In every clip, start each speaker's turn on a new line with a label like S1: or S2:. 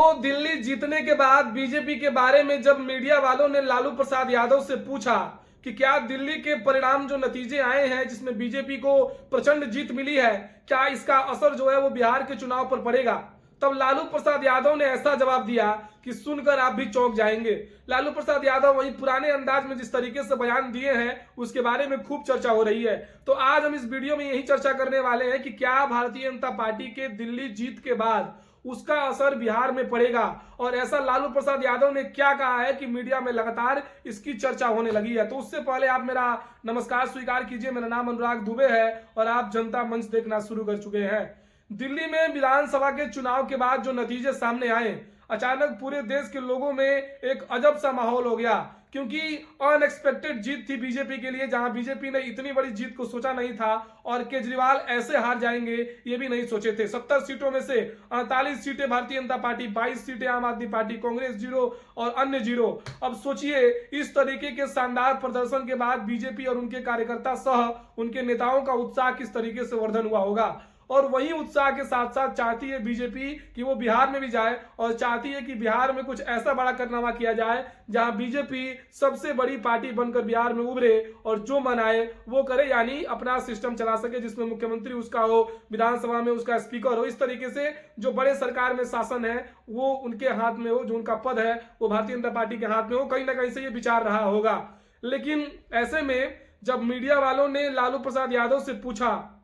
S1: तो दिल्ली जीतने के बाद बीजेपी के बारे में जब मीडिया वालों ने लालू प्रसाद यादव से पूछा कि क्या दिल्ली के परिणाम जो नतीजे आए हैं जिसमें बीजेपी को प्रचंड जीत मिली है, क्या इसका असर जो है वो बिहार के चुनाव पर पड़ेगा, तब लालू प्रसाद यादव ने ऐसा जवाब दिया कि सुनकर आप भी चौंक जाएंगे। लालू प्रसाद यादव वही पुराने अंदाज में जिस तरीके से बयान दिए हैं उसके बारे में खूब चर्चा हो रही है। तो आज हम इस वीडियो में यही चर्चा करने वाले हैं कि क्या भारतीय जनता पार्टी के दिल्ली जीत के बाद उसका असर बिहार में पड़ेगा, और ऐसा लालू प्रसाद यादव ने क्या कहा है कि मीडिया में लगातार इसकी चर्चा होने लगी है। तो उससे पहले आप मेरा नमस्कार स्वीकार कीजिए। मेरा नाम अनुराग दुबे है और आप जनता मंच देखना शुरू कर चुके हैं। दिल्ली में विधानसभा के चुनाव के बाद जो नतीजे सामने आए, अचानक पूरे देश के लोगों में एक अजब सा माहौल हो गया, क्योंकि अनएक्सपेक्टेड जीत थी बीजेपी के लिए, जहां बीजेपी ने इतनी बड़ी जीत को सोचा नहीं था और केजरीवाल ऐसे हार जाएंगे ये भी नहीं सोचे थे। 70 सीटों में से 48 सीटें भारतीय जनता पार्टी, 22 सीटें आम आदमी पार्टी, कांग्रेस 0 और अन्य 0। अब सोचिए इस तरीके के शानदार प्रदर्शन के बाद बीजेपी और उनके कार्यकर्ता सह उनके नेताओं का उत्साह किस तरीके से वर्धन हुआ होगा। और वही उत्साह के साथ साथ चाहती है बीजेपी कि वो बिहार में भी जाए और चाहती है कि बिहार में कुछ ऐसा बड़ा कारनामा किया जाए जहां बीजेपी सबसे बड़ी पार्टी बनकर बिहार में उभरे और जो मनाए वो करे, यानी अपना सिस्टम चला सके जिसमें मुख्यमंत्री उसका हो, विधानसभा में उसका स्पीकर हो। इस तरीके से जो बड़े सरकार में शासन है वो उनके हाथ में हो, जो उनका पद है वो भारतीय जनता पार्टी के हाथ में हो। कहीं ना कहीं से ये विचार रहा होगा। लेकिन ऐसे में जब मीडिया वालों ने लालू प्रसाद यादव से पूछा,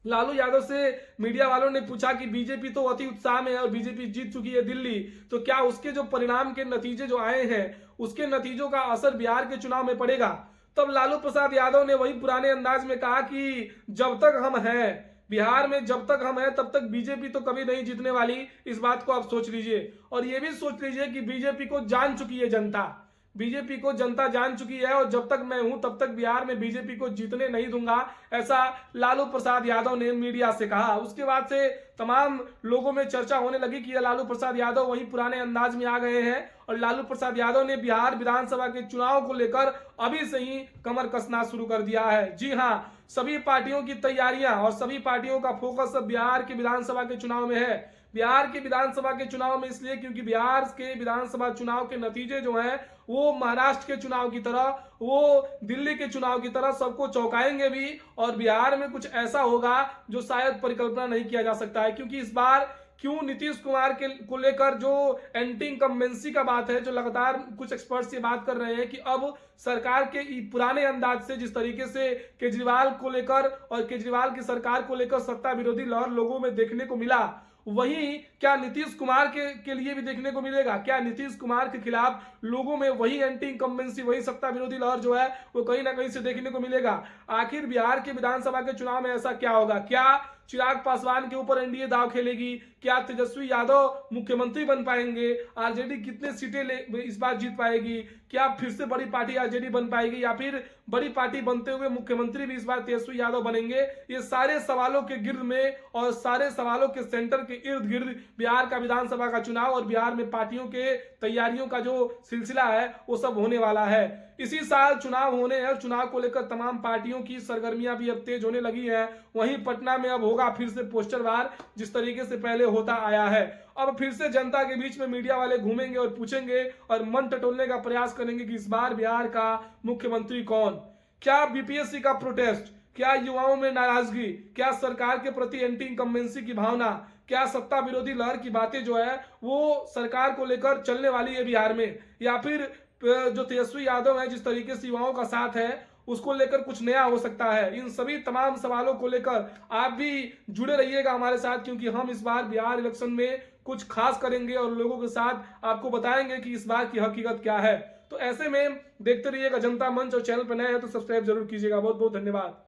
S1: लालू यादव से मीडिया वालों ने पूछा कि बीजेपी तो अति उत्साह में है और बीजेपी जीत चुकी है दिल्ली, तो क्या उसके जो परिणाम के नतीजे जो आए हैं उसके नतीजों का असर बिहार के चुनाव में पड़ेगा। तब लालू प्रसाद यादव ने वही पुराने अंदाज में कहा कि जब तक हम हैं बिहार में, जब तक हम हैं तब तक बीजेपी तो कभी नहीं जीतने वाली। इस बात को आप सोच लीजिए और ये भी सोच लीजिए कि बीजेपी को जान चुकी है जनता, बीजेपी को जनता जान चुकी है और जब तक मैं हूं तब तक बिहार में बीजेपी को जीतने नहीं दूंगा, ऐसा लालू प्रसाद यादव ने मीडिया से कहा। उसके बाद से तमाम लोगों में चर्चा होने लगी कि लालू प्रसाद यादव वही पुराने अंदाज में आ गए हैं और लालू प्रसाद यादव ने बिहार विधानसभा के चुनाव को लेकर अभी से ही कमर कसना शुरू कर दिया है। जी हां, सभी पार्टियों की तैयारियां और सभी पार्टियों का फोकस अब बिहार के विधानसभा के चुनाव में है। बिहार के विधानसभा के चुनाव में इसलिए क्योंकि बिहार के विधानसभा चुनाव के नतीजे जो हैं वो महाराष्ट्र के चुनाव की तरह, वो दिल्ली के चुनाव की तरह सबको चौंकाएंगे भी और बिहार में कुछ ऐसा होगा जो शायद परिकल्पना नहीं किया जा सकता है। क्योंकि इस बार क्यों नीतीश कुमार के को लेकर जो एंटी इनकम्बेंसी का बात है, जो लगातार कुछ एक्सपर्ट्स ये बात कर रहे हैं कि अब सरकार के पुराने अंदाज से जिस तरीके से केजरीवाल को लेकर और केजरीवाल की सरकार को लेकर सत्ता विरोधी लहर लोगों में देखने को मिला, वही क्या नीतीश कुमार के लिए भी देखने को मिलेगा। क्या नीतीश कुमार के खिलाफ लोगों में वही एंटी इनकम्बेंसी, वही सत्ता विरोधी लहर जो है वो कहीं ना कहीं से देखने को मिलेगा। आखिर बिहार के विधानसभा के चुनाव में ऐसा क्या होगा? क्या चिराग पासवान के ऊपर एनडीए दांव खेलेगी? क्या तेजस्वी यादव मुख्यमंत्री बन पाएंगे? आरजेडी कितने सीटें इस बार जीत पाएगी? क्या फिर से बड़ी पार्टी आरजेडी बन पाएगी या फिर बड़ी पार्टी बनते हुए मुख्यमंत्री भी इस बार तेजस्वी यादव बनेंगे? ये सारे सवालों के गिर्द में और सारे सवालों के सेंटर के इर्द गिर्द बिहार का विधानसभा का चुनाव और बिहार में पार्टियों के तैयारियों का जो सिलसिला है वो सब होने वाला है। इसी साल चुनाव होने हैं और चुनाव को लेकर तमाम पार्टियों की सरगर्मियां भी अब तेज होने लगी हैं। वहीं पटना में अब होगा फिर से पोस्टर वार, जिस तरीके से पहले होता आया है। अब फिर से जनता के बीच में मीडिया वाले घूमेंगे और पूछेंगे और मन टटोलने का प्रयास करेंगे कि इस बार बिहार का मुख्यमंत्री कौन? क्या बीपीएससी का प्रोटेस्ट, क्या युवाओं में नाराजगी, क्या सरकार के प्रति एंटी इनकम्बेंसी की भावना, क्या सत्ता विरोधी लहर की बातें जो है वो सरकार को लेकर चलने वाली है बिहार में, या फिर जो तेजस्वी यादव है जिस तरीके से युवाओं का साथ है उसको लेकर कुछ नया हो सकता है? इन सभी तमाम सवालों को लेकर आप भी जुड़े रहिएगा हमारे साथ, क्योंकि हम इस बार बिहार इलेक्शन में कुछ खास करेंगे और लोगों के साथ आपको बताएंगे कि इस बार की हकीकत क्या है। तो ऐसे में देखते रहिएगा जनता मंच, और चैनल पर नए हैं तो सब्सक्राइब जरूर कीजिएगा। बहुत बहुत धन्यवाद।